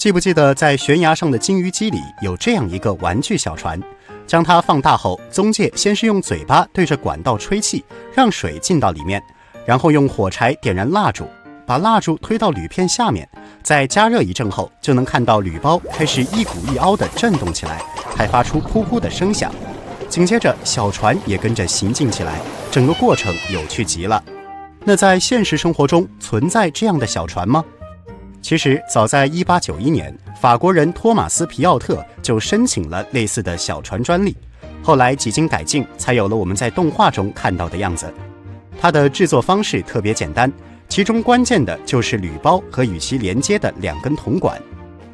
记不记得在悬崖上的金鱼机里有这样一个玩具小船，将它放大后，宗介先是用嘴巴对着管道吹气，让水进到里面，然后用火柴点燃蜡烛，把蜡烛推到铝片下面，再加热一阵后，就能看到铝包开始一鼓一凹地震动起来，还发出噗噗的声响。紧接着小船也跟着行进起来，整个过程有趣极了。那在现实生活中存在这样的小船吗？其实早在1891年，法国人托马斯·皮奥特就申请了类似的小船专利，后来几经改进，才有了我们在动画中看到的样子。它的制作方式特别简单，其中关键的就是铝包和与其连接的2根铜管。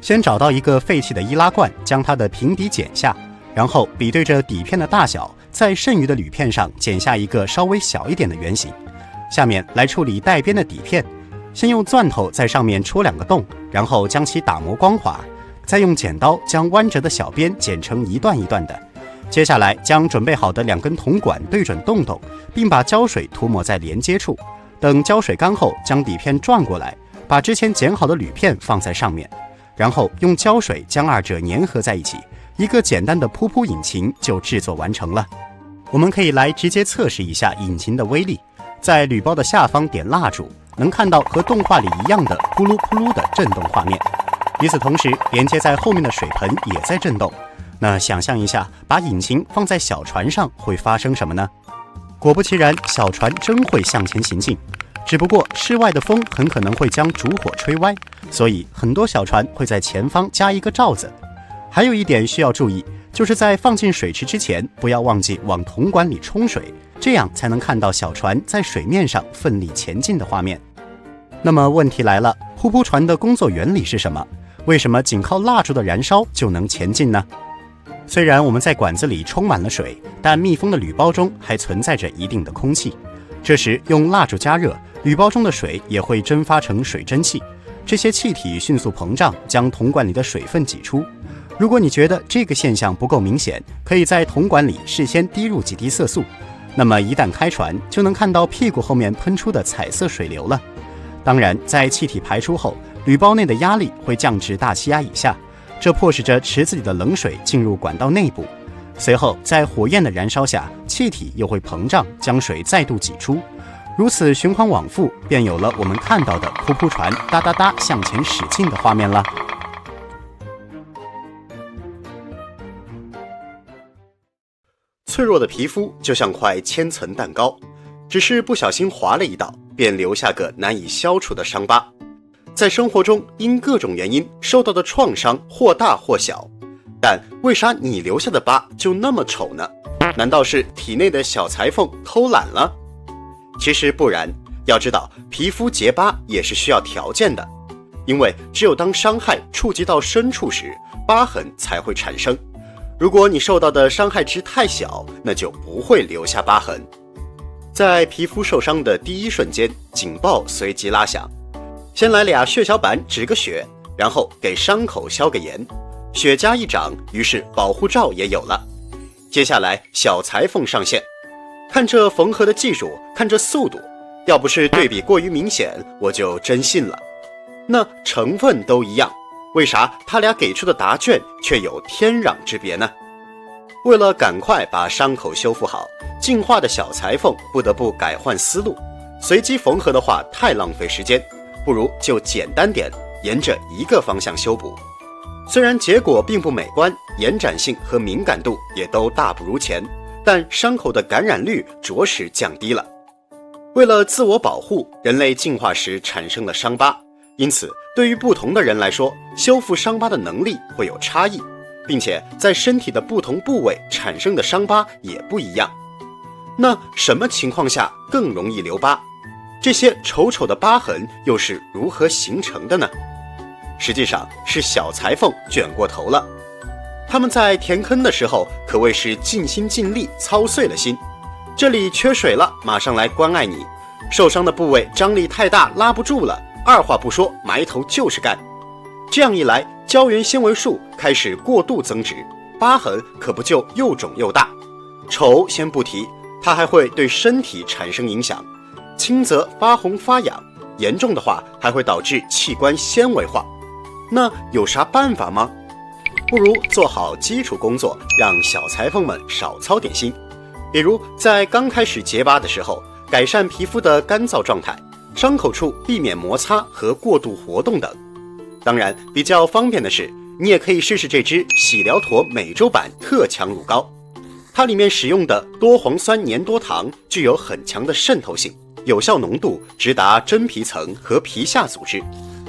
先找到一个废弃的易拉罐，将它的平底剪下，然后比对着底片的大小，在剩余的铝片上剪下一个稍微小一点的圆形。下面来处理带边的底片，先用钻头在上面戳2个洞，然后将其打磨光滑，再用剪刀将弯折的小边剪成一段一段的。接下来将准备好的2根铜管对准洞洞，并把胶水涂抹在连接处。等胶水干后，将底片转过来，把之前剪好的铝片放在上面，然后用胶水将2者粘合在一起，一个简单的噗噗引擎就制作完成了。我们可以来直接测试一下引擎的威力。在铝包的下方点蜡烛，能看到和动画里一样的扑噜扑噜的震动画面。与此同时，连接在后面的水盆也在震动。那想象一下，把引擎放在小船上会发生什么呢？果不其然，小船真会向前行进。只不过室外的风很可能会将烛火吹歪，所以很多小船会在前方加一个罩子。还有一点需要注意，就是在放进水池之前，不要忘记往铜管里冲水，这样才能看到小船在水面上奋力前进的画面。那么问题来了，噗噗船的工作原理是什么？为什么仅靠蜡烛的燃烧就能前进呢？虽然我们在管子里充满了水，但密封的铝包中还存在着一定的空气。这时用蜡烛加热，铝包中的水也会蒸发成水蒸气，这些气体迅速膨胀，将铜管里的水分挤出。如果你觉得这个现象不够明显，可以在铜管里事先滴入几滴色素，那么一旦开船，就能看到屁股后面喷出的彩色水流了。当然，在气体排出后，铝包内的压力会降至大气压以下，这迫使着池子里的冷水进入管道内部。随后在火焰的燃烧下，气体又会膨胀，将水再度挤出，如此循环往复，便有了我们看到的噗噗船哒哒哒向前使劲的画面了。脆弱的皮肤就像块千层蛋糕，只是不小心划了一道，便留下个难以消除的伤疤。在生活中，因各种原因受到的创伤或大或小，但为啥你留下的疤就那么丑呢？难道是体内的小裁缝偷懒了？其实不然，要知道皮肤结疤也是需要条件的，因为只有当伤害触及到深处时，疤痕才会产生。如果你受到的伤害值太小，那就不会留下疤痕。在皮肤受伤的第一瞬间，警报随即拉响，先来俩血小板止个血，然后给伤口消个炎，血痂一长，于是保护罩也有了。接下来小裁缝上线，看这缝合的技术，看这速度，要不是对比过于明显，我就真信了。那成分都一样，为啥他俩给出的答卷却有天壤之别呢？为了赶快把伤口修复好，进化的小裁缝不得不改换思路，随机缝合的话太浪费时间，不如就简单点，沿着一个方向修补。虽然结果并不美观，延展性和敏感度也都大不如前，但伤口的感染率着实降低了。为了自我保护，人类进化时产生了伤疤，因此对于不同的人来说，修复伤疤的能力会有差异，并且在身体的不同部位产生的伤疤也不一样。那什么情况下更容易留疤？这些丑丑的疤痕又是如何形成的呢？实际上是小裁缝卷过头了。他们在填坑的时候可谓是尽心尽力，操碎了心。这里缺水了，马上来关爱你；受伤的部位张力太大，拉不住了，二话不说，埋头就是干。这样一来，胶原纤维素开始过度增殖，疤痕可不就又肿又大。丑先不提，它还会对身体产生影响，轻则发红发痒，严重的话还会导致器官纤维化。那有啥办法吗？不如做好基础工作，让小裁缝们少操点心。比如在刚开始结疤的时候，改善皮肤的干燥状态，伤口处避免摩擦和过度活动等。当然，比较方便的是，你也可以试试这支洗疗妥美洲版特强乳膏。它里面使用的多磺酸粘多糖具有很强的渗透性，有效浓度直达真皮层和皮下组织，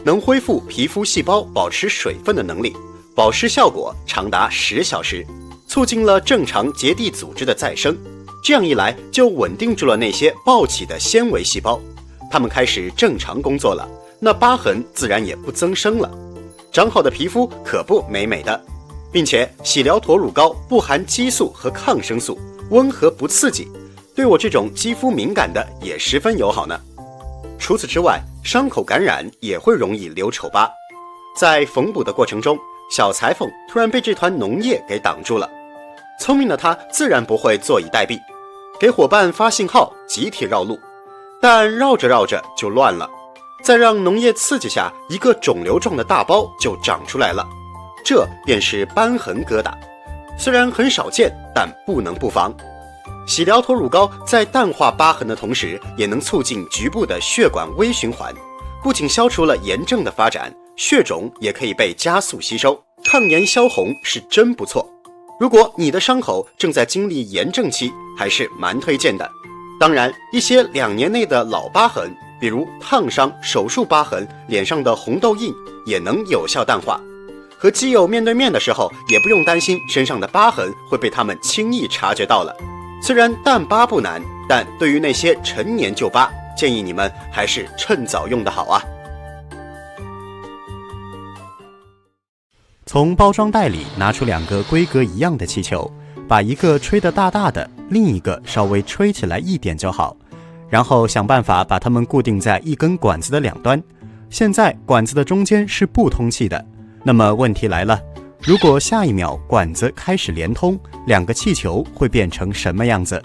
能恢复皮肤细胞保持水分的能力，保湿效果长达10小时，促进了正常结缔组织的再生。这样一来，就稳定住了那些暴起的纤维细胞，它们开始正常工作了，那疤痕自然也不增生了。长好的皮肤可不美美的，并且洗疗妥乳膏不含激素和抗生素，温和不刺激，对我这种肌肤敏感的也十分友好呢。除此之外，伤口感染也会容易留丑疤。在缝补的过程中，小裁缝突然被这团脓液给挡住了，聪明的他自然不会坐以待毙，给伙伴发信号，集体绕路。但绕着绕着就乱了，再让脓液刺激下，一个肿瘤状的大包就长出来了，这便是瘢痕疙瘩。虽然很少见，但不能不防。洗疗妥乳膏在淡化疤痕的同时，也能促进局部的血管微循环，不仅消除了炎症的发展，血肿也可以被加速吸收，抗炎消红是真不错。如果你的伤口正在经历炎症期，还是蛮推荐的。当然，一些2年内的老疤痕，比如烫伤、手术疤痕、脸上的红痘印，也能有效淡化。和基友面对面的时候，也不用担心身上的疤痕会被他们轻易察觉到了。虽然淡疤不难，但对于那些陈年旧疤，建议你们还是趁早用的好啊。从包装袋里拿出2个规格一样的气球，把一个吹得大大的，另一个稍微吹起来一点就好，然后想办法把它们固定在一根管子的2端。现在管子的中间是不通气的，那么问题来了，如果下一秒管子开始连通，2个气球会变成什么样子？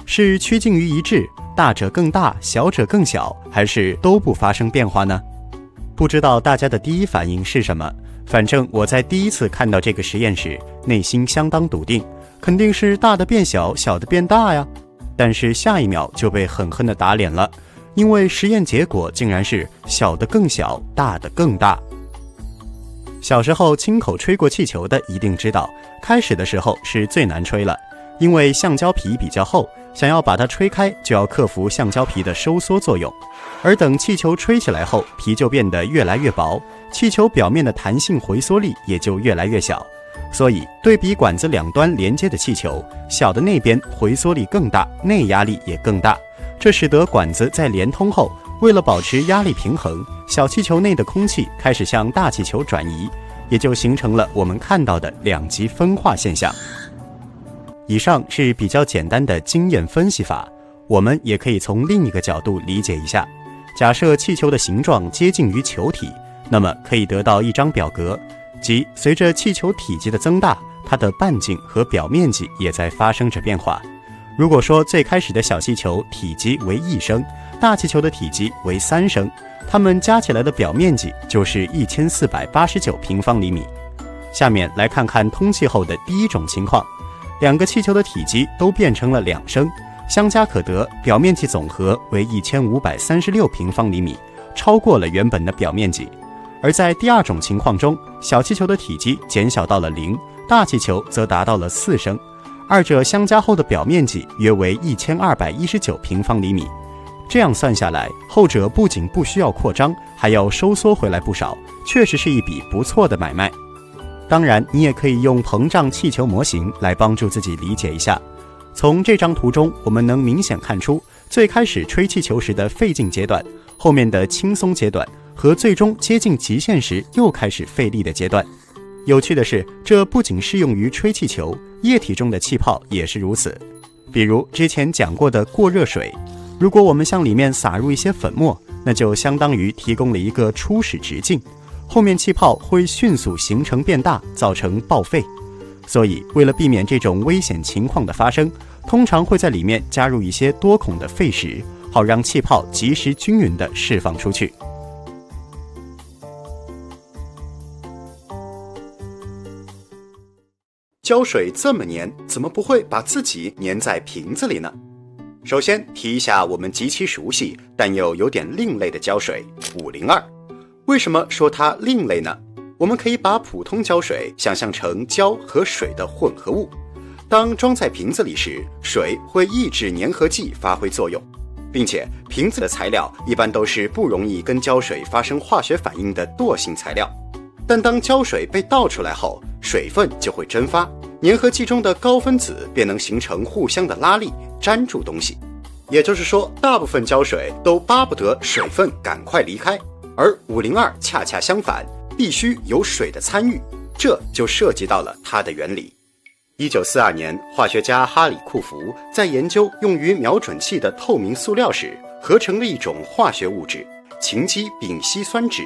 是趋近于一致，大者更大，小者更小，还是都不发生变化呢？不知道大家的第一反应是什么？反正我在第一次看到这个实验时，内心相当笃定，肯定是大的变小，小的变大呀。但是下一秒就被狠狠地打脸了，因为实验结果竟然是小的更小，大的更大。小时候亲口吹过气球的一定知道，开始的时候是最难吹了，因为橡胶皮比较厚，想要把它吹开就要克服橡胶皮的收缩作用，而等气球吹起来后，皮就变得越来越薄，气球表面的弹性回缩力也就越来越小。所以对比管子2端连接的气球，小的那边回缩力更大，内压力也更大，这使得管子在连通后，为了保持压力平衡，小气球内的空气开始向大气球转移，也就形成了我们看到的2极分化现象。以上是比较简单的经验分析法，我们也可以从另一个角度理解一下。假设气球的形状接近于球体，那么可以得到一张表格，即随着气球体积的增大，它的半径和表面积也在发生着变化。如果说最开始的小气球体积为1升，大气球的体积为3升，它们加起来的表面积就是1489平方厘米。下面来看看通气后的第一种情况，2个气球的体积都变成了2升，相加可得，表面积总和为1536平方厘米，超过了原本的表面积。而在第2种情况中，小气球的体积减小到了0，大气球则达到了4升，二者相加后的表面积约为1219平方厘米。这样算下来，后者不仅不需要扩张，还要收缩回来不少，确实是一笔不错的买卖。当然，你也可以用膨胀气球模型来帮助自己理解一下。从这张图中，我们能明显看出，最开始吹气球时的费劲阶段，后面的轻松阶段，和最终接近极限时又开始费力的阶段。有趣的是，这不仅适用于吹气球，液体中的气泡也是如此。比如之前讲过的过热水，如果我们向里面撒入一些粉末，那就相当于提供了一个初始直径，后面气泡会迅速形成变大，造成爆沸。所以为了避免这种危险情况的发生，通常会在里面加入一些多孔的沸石，好让气泡及时均匀地释放出去。胶水这么黏，怎么不会把自己粘在瓶子里呢？首先提一下我们极其熟悉但又有点另类的胶水502。为什么说它另类呢？我们可以把普通胶水想象成胶和水的混合物。当装在瓶子里时，水会抑制粘合剂发挥作用，并且瓶子的材料一般都是不容易跟胶水发生化学反应的惰性材料。但当胶水被倒出来后，水分就会蒸发，粘合剂中的高分子便能形成互相的拉力，粘住东西。也就是说，大部分胶水都巴不得水分赶快离开，而502恰恰相反，必须有水的参与，这就涉及到了它的原理。1942年，化学家哈里·库弗在研究用于瞄准器的透明塑料时，合成了一种化学物质羟基丙烯酸酯。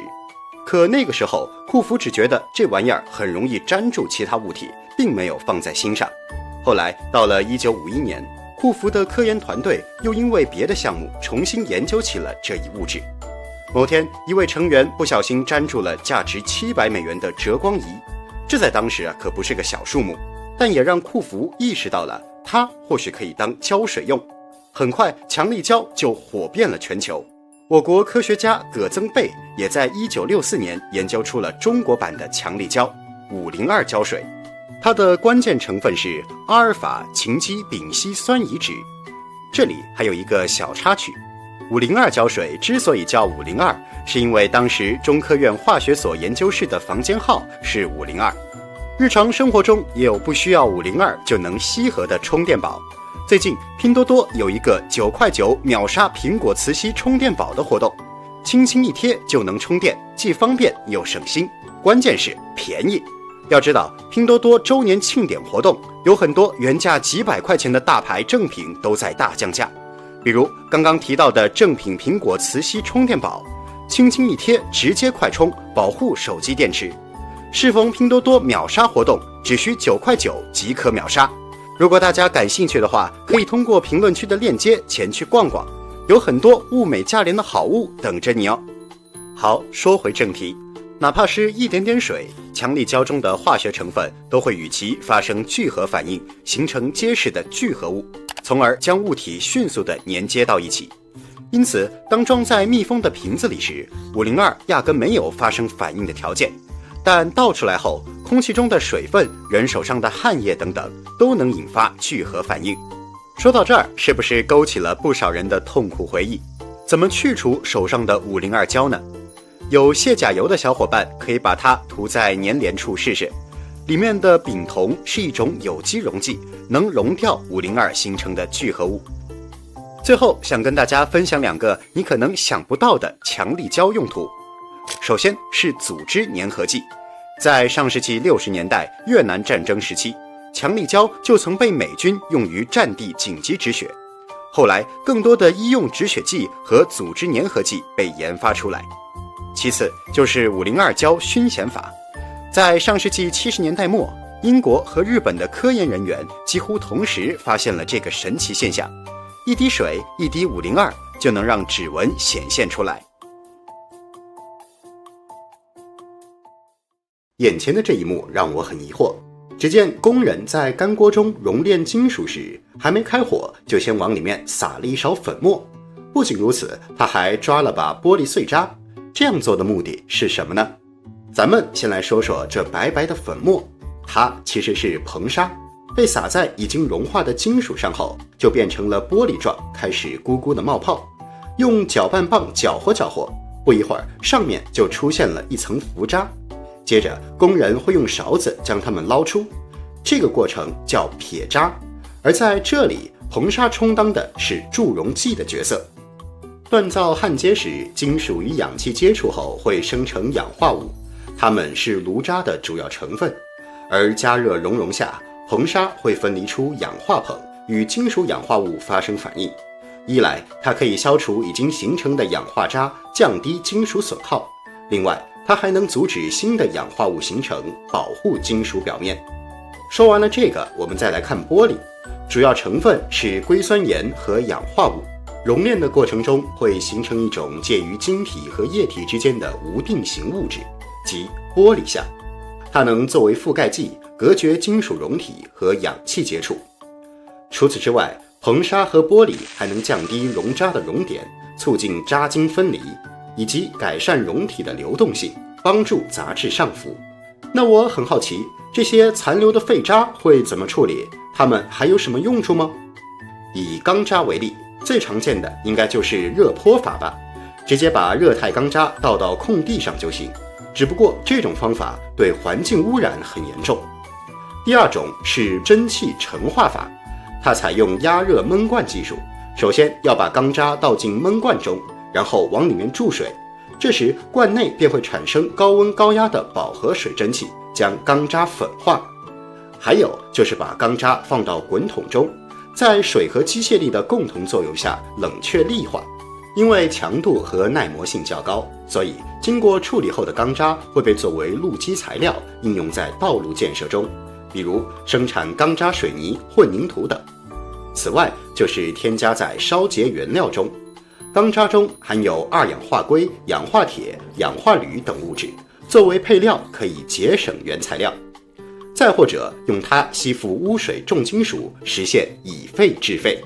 可那个时候，库弗只觉得这玩意儿很容易粘住其他物体，并没有放在心上。后来到了1951年，库弗的科研团队又因为别的项目重新研究起了这一物质。某天，一位成员不小心粘住了价值$700的折光仪，这在当时可不是个小数目，但也让库弗意识到了它或许可以当胶水用。很快，强力胶就火遍了全球。我国科学家葛增贝也在1964年研究出了中国版的强力胶502胶水，它的关键成分是阿尔法羟基丙烯酸乙酯。这里还有一个小插曲，502胶水之所以叫502，是因为当时中科院化学所研究室的房间号是502。日常生活中也有不需要502就能吸合的充电宝。最近拼多多有一个9块9秒杀苹果磁吸充电宝的活动，轻轻一贴就能充电，既方便又省心，关键是便宜。要知道，拼多多周年庆典活动有很多原价几百块钱的大牌正品都在大降价，比如刚刚提到的正品苹果磁吸充电宝，轻轻一贴直接快充，保护手机电池。适逢拼多多秒杀活动，只需9块9即可秒杀。如果大家感兴趣的话，可以通过评论区的链接前去逛逛，有很多物美价廉的好物等着你哦。好，说回正题，哪怕是一点点水，强力胶中的化学成分都会与其发生聚合反应，形成结实的聚合物，从而将物体迅速地粘接到一起。因此，当装在密封的瓶子里时，502压根没有发生反应的条件。但倒出来后，空气中的水分、人手上的汗液等等都能引发聚合反应。说到这儿，是不是勾起了不少人的痛苦回忆？怎么去除手上的502胶呢？有卸甲油的小伙伴可以把它涂在粘连处试试，里面的丙酮是一种有机溶剂，能溶掉502形成的聚合物。最后想跟大家分享2个你可能想不到的强力胶用途。首先是组织粘合剂，在上世纪60年代越南战争时期，强力胶就曾被美军用于战地紧急止血。后来，更多的医用止血剂和组织粘合剂被研发出来。其次就是502胶熏咸法，在上世纪70年代末，英国和日本的科研人员几乎同时发现了这个神奇现象：一滴水，一滴502就能让指纹显现出来。眼前的这一幕让我很疑惑，只见工人在干锅中熔炼金属时，还没开火就先往里面撒了一勺粉末。不仅如此，他还抓了把玻璃碎渣，这样做的目的是什么呢？咱们先来说说这白白的粉末，它其实是硼砂，被撒在已经融化的金属上后，就变成了玻璃状，开始咕咕的冒泡。用搅拌棒搅和搅和，不一会儿上面就出现了一层浮渣。接着工人会用勺子将它们捞出，这个过程叫撇渣，而在这里硼砂充当的是助溶剂的角色。锻造焊接时，金属与氧气接触后会生成氧化物，它们是炉渣的主要成分，而加热熔下，硼砂会分离出氧化硼，与金属氧化物发生反应。一来它可以消除已经形成的氧化渣，降低金属损耗，另外它还能阻止新的氧化物形成，保护金属表面。说完了这个，我们再来看玻璃，主要成分是硅酸盐和氧化物，熔炼的过程中会形成一种介于晶体和液体之间的无定型物质，即玻璃下。它能作为覆盖剂，隔绝金属熔体和氧气接触。除此之外，硼砂和玻璃还能降低熔渣的熔点，促进渣晶分离，以及改善熔体的流动性，帮助杂质上浮。那我很好奇，这些残留的废渣会怎么处理？它们还有什么用处吗？以钢渣为例，最常见的应该就是热泼法吧，直接把热态钢渣倒到空地上就行。只不过这种方法对环境污染很严重。第二种是蒸汽陈化法，它采用压热焖罐技术，首先要把钢渣倒进焖罐中，然后往里面注水，这时罐内便会产生高温高压的饱和水蒸气，将钢渣粉化。还有就是把钢渣放到滚筒中，在水和机械力的共同作用下冷却砾化。因为强度和耐磨性较高，所以经过处理后的钢渣会被作为路基材料应用在道路建设中，比如生产钢渣水泥、混凝土等。此外就是添加在烧结原料中，钢渣中含有二氧化硅、氧化铁、氧化铝等物质，作为配料可以节省原材料。再或者用它吸附污水重金属，实现以废制废。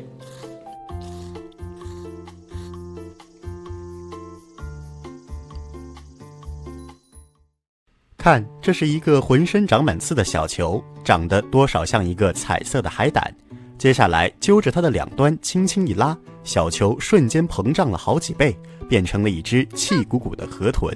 看，这是一个浑身长满刺的小球，长得多少像一个彩色的海胆。接下来揪着它的两端轻轻一拉，小球瞬间膨胀了好几倍，变成了一只气鼓鼓的河豚。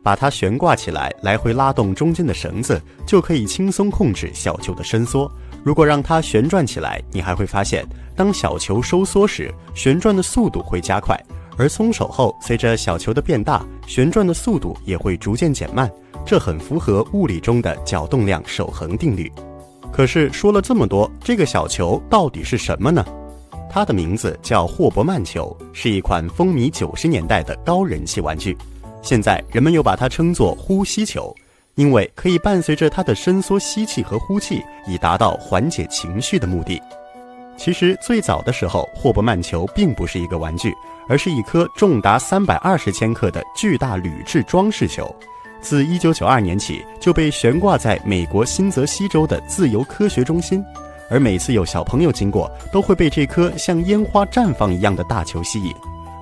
把它悬挂起来，来回拉动中间的绳子，就可以轻松控制小球的伸缩。如果让它旋转起来，你还会发现，当小球收缩时，旋转的速度会加快，而松手后，随着小球的变大，旋转的速度也会逐渐减慢。这很符合物理中的角动量守恒定律。可是说了这么多，这个小球到底是什么呢？它的名字叫霍伯曼球，是一款风靡90年代的高人气玩具。现在人们又把它称作呼吸球，因为可以伴随着它的伸缩吸气和呼气，以达到缓解情绪的目的。其实最早的时候，霍伯曼球并不是一个玩具，而是一颗重达320千克的巨大铝制装饰球。自1992年起就被悬挂在美国新泽西州的自由科学中心，而每次有小朋友经过，都会被这颗像烟花绽放一样的大球吸引。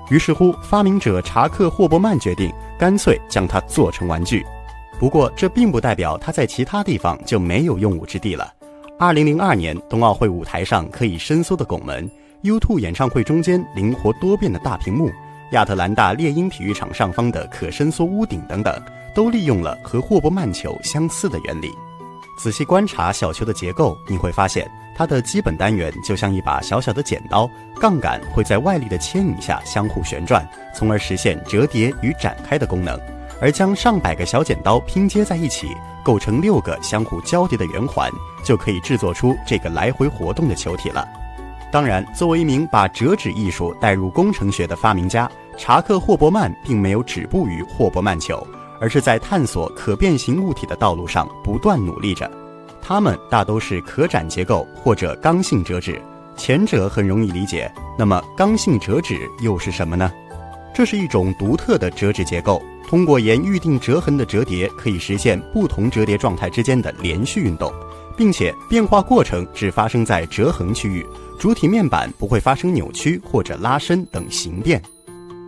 于是乎，发明者查克·霍伯曼决定干脆将它做成玩具。不过这并不代表它在其他地方就没有用武之地了。2002年冬奥会舞台上可以伸缩的拱门， U2 演唱会中间灵活多变的大屏幕，亚特兰大猎鹰体育场上方的可伸缩屋顶等等，都利用了和霍伯曼球相似的原理。仔细观察小球的结构，你会发现它的基本单元就像一把小小的剪刀，杠杆会在外力的牵引下相互旋转，从而实现折叠与展开的功能。而将上百个小剪刀拼接在一起，构成6个相互交叠的圆环，就可以制作出这个来回活动的球体了。当然，作为一名把折纸艺术带入工程学的发明家，查克·霍伯曼并没有止步于霍伯曼球，而是在探索可变形物体的道路上不断努力着。它们大都是可展结构或者刚性折纸，前者很容易理解，那么刚性折纸又是什么呢？这是一种独特的折纸结构，通过沿预定折痕的折叠，可以实现不同折叠状态之间的连续运动，并且变化过程只发生在折痕区域，主体面板不会发生扭曲或者拉伸等形变。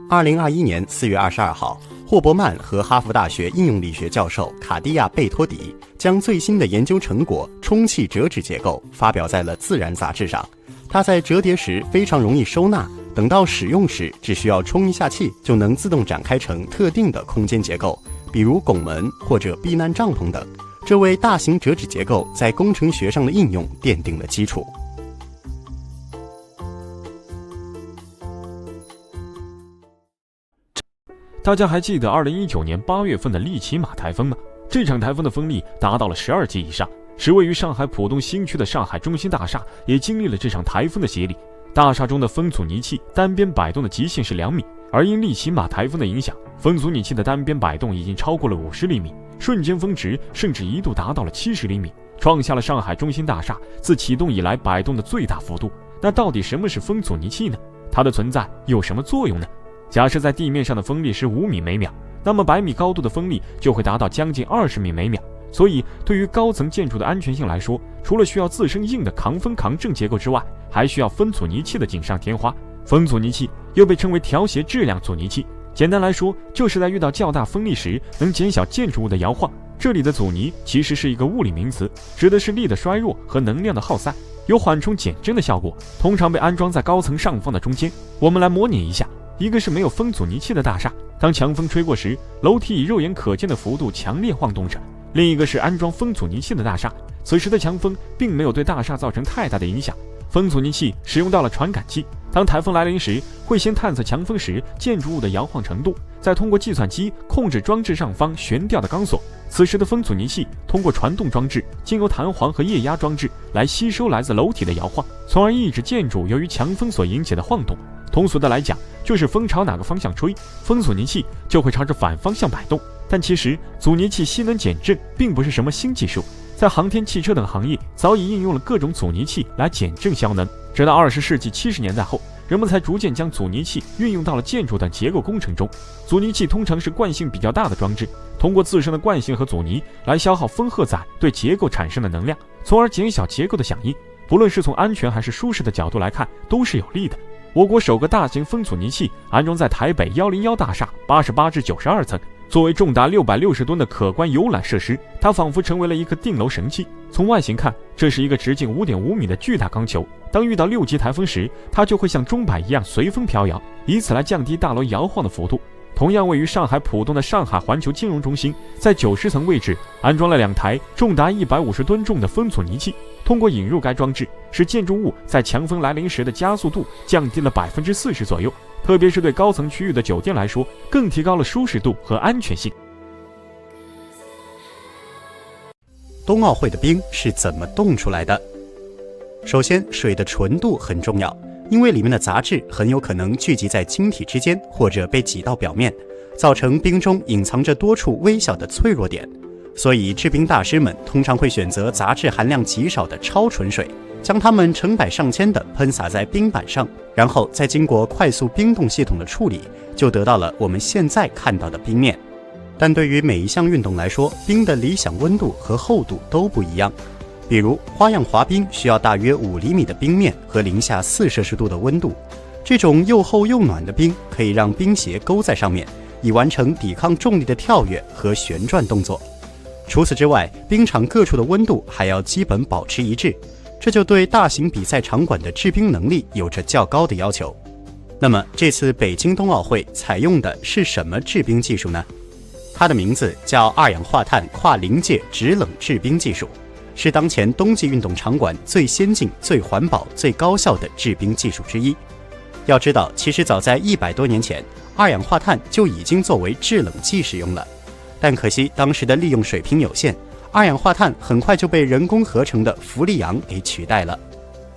2021年4月22号，霍伯曼和哈佛大学应用力学教授卡蒂亚·贝托迪将最新的研究成果充气折纸结构发表在了《自然》杂志上。它在折叠时非常容易收纳，等到使用时只需要充一下气，就能自动展开成特定的空间结构，比如拱门或者避难帐篷等。这为大型折纸结构在工程学上的应用奠定了基础。大家还记得2019年8月份的利奇马台风吗？这场台风的风力达到了12级以上，使位于上海浦东新区的上海中心大厦也经历了这场台风的洗礼。大厦中的风阻尼器单边摆动的极限是2米，而因利奇马台风的影响，风阻尼器的单边摆动已经超过了50厘米，瞬间峰值甚至一度达到了70厘米，创下了上海中心大厦自启动以来摆动的最大幅度。那到底什么是风阻尼器呢？它的存在有什么作用呢？假设在地面上的风力是5米每秒，那么100米高度的风力就会达到将近20米每秒。所以对于高层建筑的安全性来说，除了需要自身硬的抗风抗震结构之外，还需要分阻尼器的锦上添花。分阻尼器又被称为调谐质量阻尼器，简单来说，就是在遇到较大风力时能减小建筑物的摇晃。这里的阻尼其实是一个物理名词，指的是力的衰弱和能量的耗散，有缓冲减震的效果，通常被安装在高层上方的中间。我们来模拟一下，一个是没有风阻尼器的大厦，当强风吹过时，楼梯以肉眼可见的幅度强烈晃动着；另一个是安装风阻尼器的大厦，此时的强风并没有对大厦造成太大的影响。风阻尼器使用到了传感器，当台风来临时，会先探测强风时建筑物的摇晃程度，再通过计算机控制装置上方悬吊的钢索。此时的风阻尼器通过传动装置经由弹簧和液压装置来吸收来自楼体的摇晃，从而抑制建筑由于强风所引起的晃动。通俗的来讲，就是风朝哪个方向吹，风阻尼器就会朝着反方向摆动。但其实阻尼器吸能减震并不是什么新技术，在航天、汽车等行业早已应用了各种阻尼器来减震消能。直到20世纪70年代后，人们才逐渐将阻尼器运用到了建筑等结构工程中。阻尼器通常是惯性比较大的装置，通过自身的惯性和阻尼来消耗风荷载对结构产生的能量，从而减小结构的响应。不论是从安全还是舒适的角度来看，都是有利的。我国首个大型风阻尼器安装在台北101大厦88至92层，作为重达660吨的可观游览设施，它仿佛成为了一个顶楼神器。从外形看，这是一个直径5.5米的巨大钢球，当遇到6级台风时，它就会像钟摆一样随风飘摇，以此来降低大楼摇晃的幅度。同样位于上海浦东的上海环球金融中心，在90层位置安装了2台重达150吨重的风阻尼器，通过引入该装置，使建筑物在强风来临时的加速度降低了40%左右，特别是对高层区域的酒店来说，更提高了舒适度和安全性。冬奥会的冰是怎么冻出来的？首先，水的纯度很重要，因为里面的杂质很有可能聚集在晶体之间，或者被挤到表面，造成冰中隐藏着多处微小的脆弱点。所以制冰大师们通常会选择杂质含量极少的超纯水，将它们成百上千地喷洒在冰板上，然后再经过快速冰冻系统的处理，就得到了我们现在看到的冰面。但对于每一项运动来说，冰的理想温度和厚度都不一样。比如花样滑冰需要大约5厘米的冰面和零下4摄氏度的温度，这种又厚又暖的冰可以让冰鞋勾在上面，以完成抵抗重力的跳跃和旋转动作。除此之外，冰场各处的温度还要基本保持一致，这就对大型比赛场馆的制冰能力有着较高的要求。那么这次北京冬奥会采用的是什么制冰技术呢？它的名字叫二氧化碳跨临界制冷制冰技术，是当前冬季运动场馆最先进、最环保、最高效的制冰技术之一。要知道，其实早在100多年前，二氧化碳就已经作为制冷剂使用了，但可惜当时的利用水平有限，二氧化碳很快就被人工合成的氟利昂给取代了。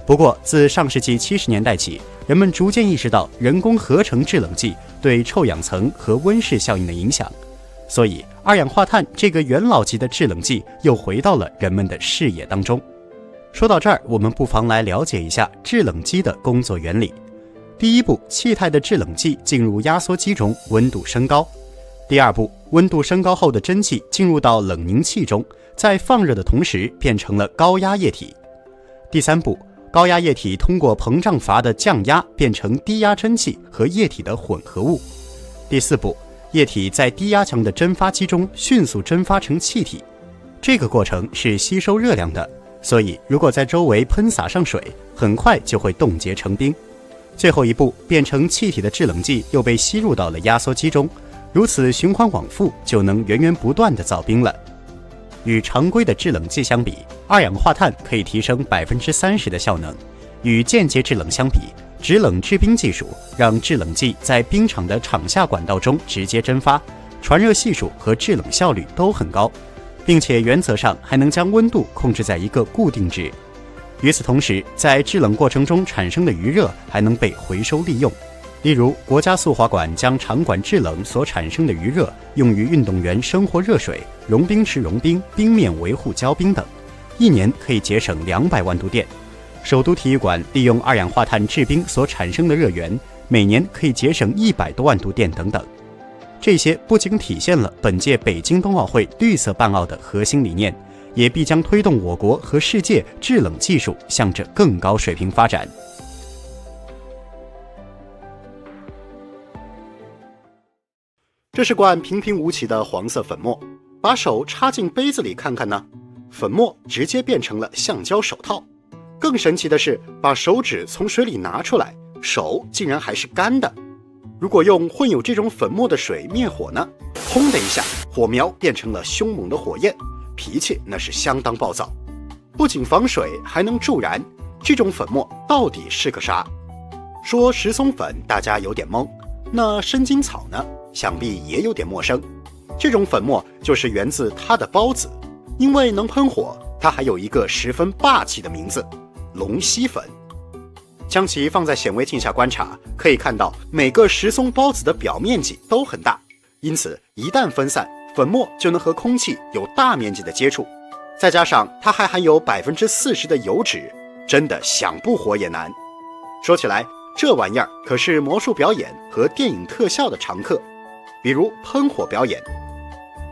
不过，自上世纪70年代起，人们逐渐意识到人工合成制冷剂对臭氧层和温室效应的影响，所以二氧化碳这个元老级的制冷剂又回到了人们的视野当中。说到这儿，我们不妨来了解一下制冷机的工作原理。第一步，气态的制冷剂进入压缩机中，温度升高。第二步，温度升高后的蒸汽进入到冷凝器中，在放热的同时变成了高压液体。第三步，高压液体通过膨胀阀的降压变成低压蒸汽和液体的混合物。第四步，液体在低压强的蒸发机中迅速蒸发成气体，这个过程是吸收热量的，所以如果在周围喷洒上水，很快就会冻结成冰。最后一步，变成气体的制冷剂又被吸入到了压缩机中，如此循环往复，就能源源不断地造冰了。与常规的制冷剂相比，二氧化碳可以提升30%的效能。与间接制冷相比，制冷制冰技术让制冷剂在冰场的场下管道中直接蒸发，传热系数和制冷效率都很高，并且原则上还能将温度控制在一个固定值。与此同时，在制冷过程中产生的余热还能被回收利用。例如，国家速滑馆将场馆制冷所产生的余热用于运动员生活热水、融冰池融冰、冰面维护胶冰等，1年可以节省200万度电。首都体育馆利用二氧化碳制冰所产生的热源，每年可以节省100多万度电等等。这些不仅体现了本届北京冬奥会绿色办奥的核心理念，也必将推动我国和世界制冷技术向着更高水平发展。这是罐平平无奇的黄色粉末，把手插进杯子里看看呢，粉末直接变成了橡胶手套。更神奇的是，把手指从水里拿出来，手竟然还是干的。如果用混有这种粉末的水灭火呢，轰的一下，火苗变成了凶猛的火焰，脾气那是相当暴躁。不仅防水，还能助燃，这种粉末到底是个啥？说石松粉大家有点懵，那生筋草呢？想必也有点陌生。这种粉末就是源自它的孢子，因为能喷火，它还有一个十分霸气的名字——龙息粉。将其放在显微镜下观察，可以看到每个石松孢子的表面积都很大，因此一旦分散，粉末就能和空气有大面积的接触。再加上它还含有40%的油脂，真的想不火也难。说起来，这玩意儿可是魔术表演和电影特效的常客，比如喷火表演，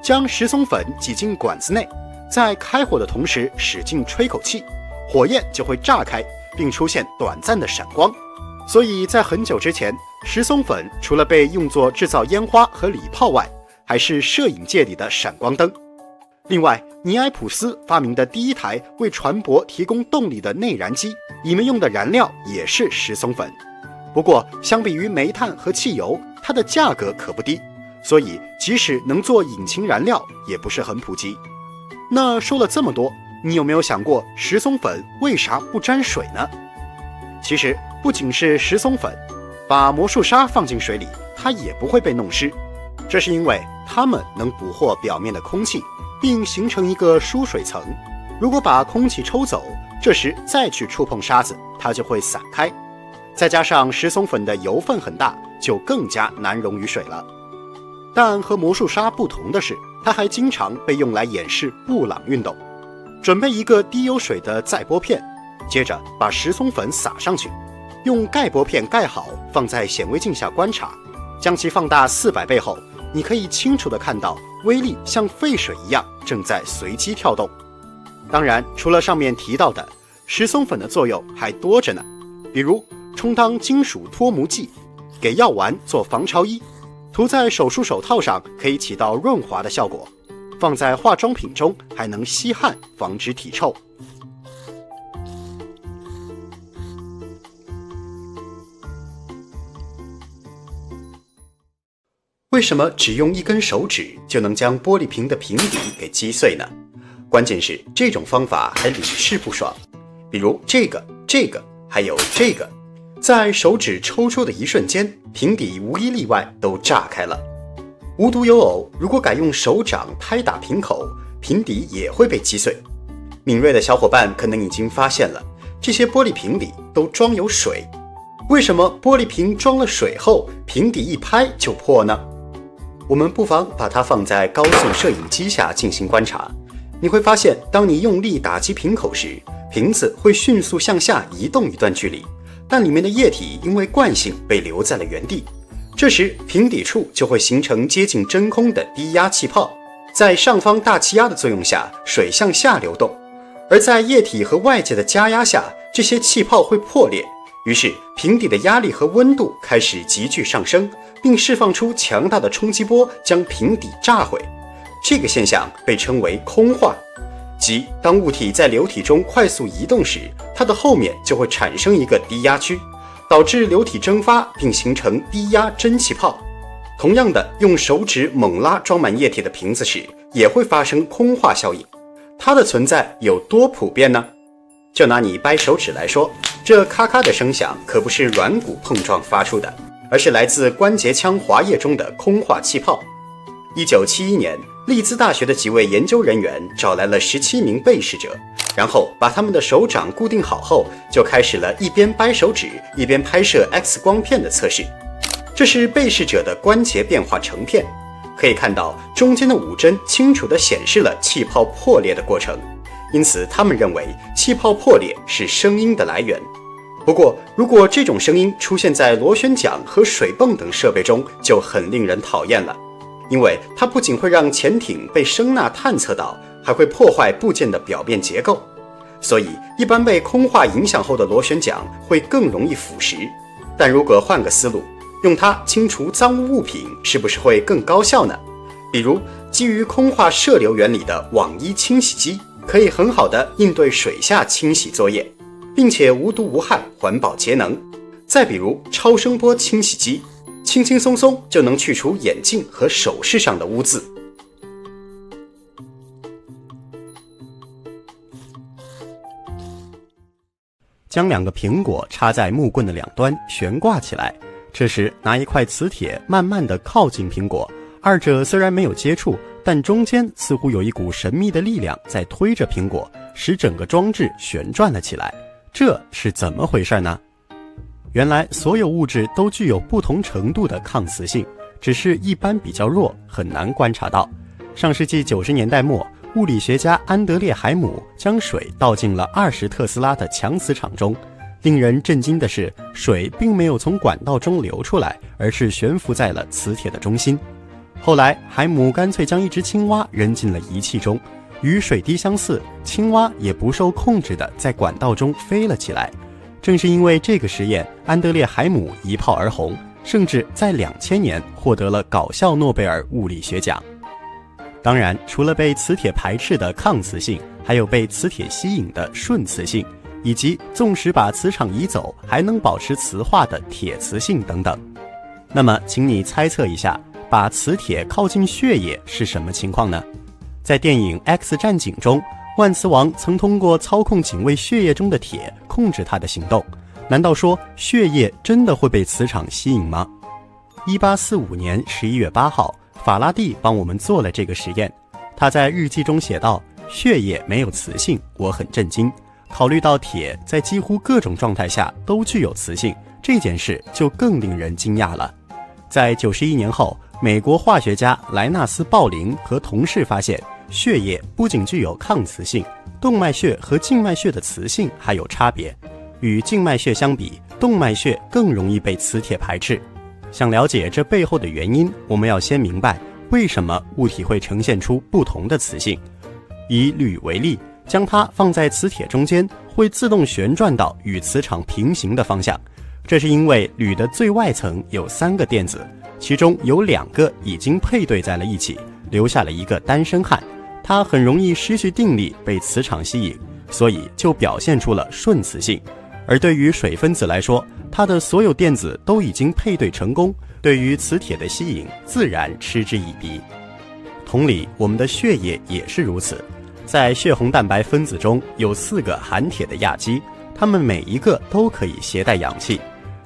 将石松粉挤进管子内，在开火的同时使劲吹口气，火焰就会炸开，并出现短暂的闪光。所以在很久之前，石松粉除了被用作制造烟花和礼炮外，还是摄影界里的闪光灯。另外，尼埃普斯发明的第一台为船舶提供动力的内燃机，里面用的燃料也是石松粉。不过相比于煤炭和汽油，它的价格可不低，所以即使能做引擎燃料，也不是很普及。那说了这么多，你有没有想过石松粉为啥不沾水呢？其实不仅是石松粉，把魔术沙放进水里，它也不会被弄湿。这是因为它们能捕获表面的空气，并形成一个疏水层。如果把空气抽走，这时再去触碰沙子，它就会散开。再加上石松粉的油分很大，就更加难溶于水了。但和魔术沙不同的是，它还经常被用来演示布朗运动。准备一个低油水的载玻片，接着把石松粉撒上去，用盖玻片盖好，放在显微镜下观察。将其放大400倍后，你可以清楚地看到微粒像沸水一样正在随机跳动。当然，除了上面提到的，石松粉的作用还多着呢，比如充当金属脱模剂，给药丸做防潮衣，涂在手术手套上可以起到润滑的效果，放在化妆品中还能吸汗，防止体臭。为什么只用一根手指就能将玻璃瓶的瓶底给击碎呢？关键是这种方法还屡试不爽，比如这个，还有这个，在手指抽出的一瞬间，瓶底无一例外都炸开了。无独有偶，如果改用手掌拍打瓶口，瓶底也会被击碎。敏锐的小伙伴可能已经发现了，这些玻璃瓶里都装有水。为什么玻璃瓶装了水后，瓶底一拍就破呢？我们不妨把它放在高速摄影机下进行观察，你会发现，当你用力打击瓶口时，瓶子会迅速向下移动一段距离，但里面的液体因为惯性被留在了原地。这时瓶底处就会形成接近真空的低压气泡，在上方大气压的作用下，水向下流动，而在液体和外界的加压下，这些气泡会破裂，于是瓶底的压力和温度开始急剧上升，并释放出强大的冲击波，将瓶底炸毁。这个现象被称为空化，即当物体在流体中快速移动时，它的后面就会产生一个低压区，导致流体蒸发并形成低压蒸汽泡。同样的，用手指猛拉装满液体的瓶子时，也会发生空化效应。它的存在有多普遍呢？就拿你掰手指来说，这咔咔的声响可不是软骨碰撞发出的，而是来自关节腔滑液中的空化气泡。1971年，利兹大学的几位研究人员找来了17名被试者，然后把他们的手掌固定好后，就开始了一边掰手指一边拍摄 X 光片的测试。这是被试者的关节变化成片，可以看到中间的5针清楚地显示了气泡破裂的过程，因此他们认为气泡破裂是声音的来源。不过，如果这种声音出现在螺旋桨和水泵等设备中，就很令人讨厌了。因为它不仅会让潜艇被声呐探测到，还会破坏部件的表面结构。所以一般被空化影响后的螺旋桨会更容易腐蚀。但如果换个思路，用它清除脏污物品，是不是会更高效呢？比如基于空化射流原理的网衣清洗机，可以很好的应对水下清洗作业，并且无毒无害，环保节能。再比如超声波清洗机，轻轻松松就能去除眼镜和首饰上的污渍。将2个苹果插在木棍的两端悬挂起来，这时拿一块磁铁慢慢地靠近苹果，二者虽然没有接触，但中间似乎有一股神秘的力量在推着苹果，使整个装置旋转了起来。这是怎么回事呢？原来所有物质都具有不同程度的抗磁性，只是一般比较弱，很难观察到。上世纪90年代末，物理学家安德烈·海姆将水倒进了20特斯拉的强磁场中。令人震惊的是，水并没有从管道中流出来，而是悬浮在了磁铁的中心。后来，海姆干脆将一只青蛙扔进了仪器中，与水滴相似，青蛙也不受控制地在管道中飞了起来。正是因为这个实验，安德烈·海姆一炮而红，甚至在2000年获得了搞笑诺贝尔物理学奖。当然，除了被磁铁排斥的抗磁性，还有被磁铁吸引的顺磁性，以及纵使把磁场移走还能保持磁化的铁磁性等等。那么请你猜测一下，把磁铁靠近血液是什么情况呢？在电影《X 战警》中，万磁王曾通过操控警卫血液中的铁控制他的行动。难道说血液真的会被磁场吸引吗？1845年11月8号，法拉第帮我们做了这个实验。他在日记中写道：血液没有磁性，我很震惊。考虑到铁在几乎各种状态下都具有磁性，这件事就更令人惊讶了。在91年后，美国化学家莱纳斯·鲍林和同事发现，血液不仅具有抗磁性，动脉血和静脉血的磁性还有差别。与静脉血相比，动脉血更容易被磁铁排斥。想了解这背后的原因，我们要先明白为什么物体会呈现出不同的磁性。以铝为例，将它放在磁铁中间，会自动旋转到与磁场平行的方向。这是因为铝的最外层有3个电子，其中有2个已经配对在了一起，留下了一个单身汉。它很容易失去定力，被磁场吸引，所以就表现出了顺磁性。而对于水分子来说，它的所有电子都已经配对成功，对于磁铁的吸引自然嗤之以鼻。同理，我们的血液也是如此。在血红蛋白分子中有4个含铁的亚基，它们每一个都可以携带氧气。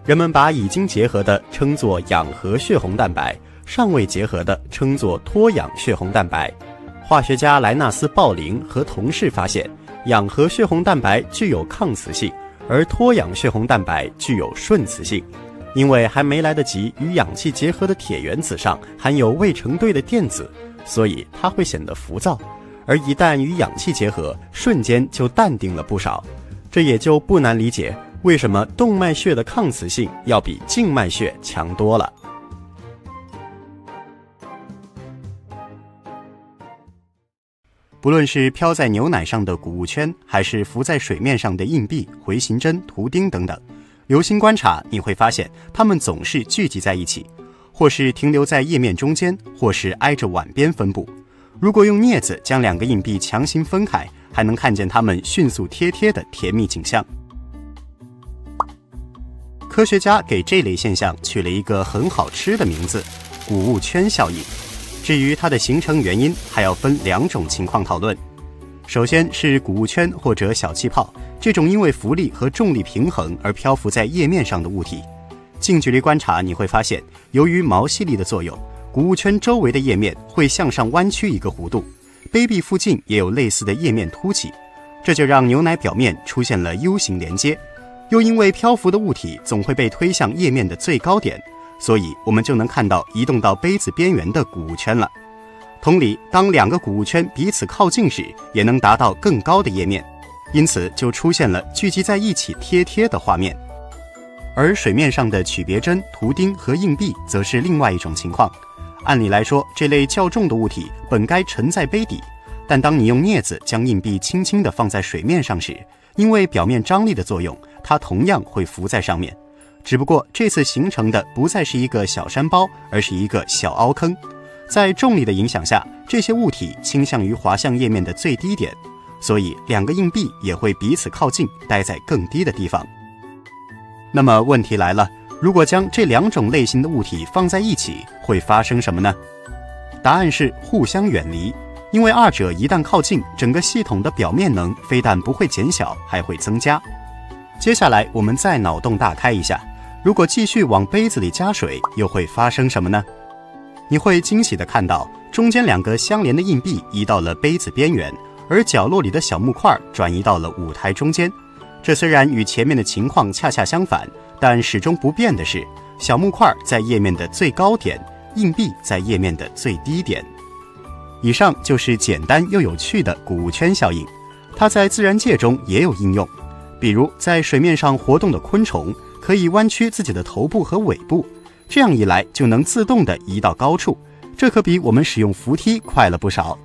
人们把已经结合的称作氧合血红蛋白，尚未结合的称作脱氧血红蛋白。化学家莱纳斯·鲍林和同事发现，氧合血红蛋白具有抗磁性，而脱氧血红蛋白具有顺磁性。因为还没来得及与氧气结合的铁原子上含有未成对的电子，所以它会显得浮躁，而一旦与氧气结合，瞬间就淡定了不少。这也就不难理解为什么动脉血的抗磁性要比静脉血强多了。不论是飘在牛奶上的谷物圈，还是浮在水面上的硬币、回形针、图钉等等，留心观察，你会发现它们总是聚集在一起，或是停留在页面中间，或是挨着碗边分布。如果用镊子将2个硬币强行分开，还能看见它们迅速贴贴的甜蜜景象。科学家给这类现象取了一个很好吃的名字——谷物圈效应。至于它的形成原因，还要分2种情况讨论。首先是谷物圈或者小气泡，这种因为浮力和重力平衡而漂浮在页面上的物体。近距离观察，你会发现，由于毛细力的作用，谷物圈周围的页面会向上弯曲一个弧度，杯壁附近也有类似的页面凸起，这就让牛奶表面出现了 U 型连接。又因为漂浮的物体总会被推向页面的最高点，所以我们就能看到移动到杯子边缘的谷物圈了。同理，当2个谷物圈彼此靠近时，也能达到更高的页面，因此就出现了聚集在一起贴贴的画面。而水面上的曲别针、图钉和硬币则是另外一种情况。按理来说，这类较重的物体本该沉在杯底，但当你用镊子将硬币轻轻地放在水面上时，因为表面张力的作用，它同样会浮在上面。只不过这次形成的不再是一个小山包，而是一个小凹坑。在重力的影响下，这些物体倾向于滑向页面的最低点，所以两个硬币也会彼此靠近，待在更低的地方。那么问题来了，如果将这两种类型的物体放在一起，会发生什么呢？答案是互相远离，因为二者一旦靠近，整个系统的表面能非但不会减小，还会增加。接下来我们再脑洞大开一下，如果继续往杯子里加水，又会发生什么呢？你会惊喜地看到，中间两个相连的硬币移到了杯子边缘，而角落里的小木块转移到了舞台中间。这虽然与前面的情况恰恰相反，但始终不变的是，小木块在页面的最高点，硬币在页面的最低点。以上就是简单又有趣的谷物圈效应，它在自然界中也有应用。比如在水面上活动的昆虫，可以弯曲自己的头部和尾部，这样一来就能自动地移到高处，这可比我们使用扶梯快了不少。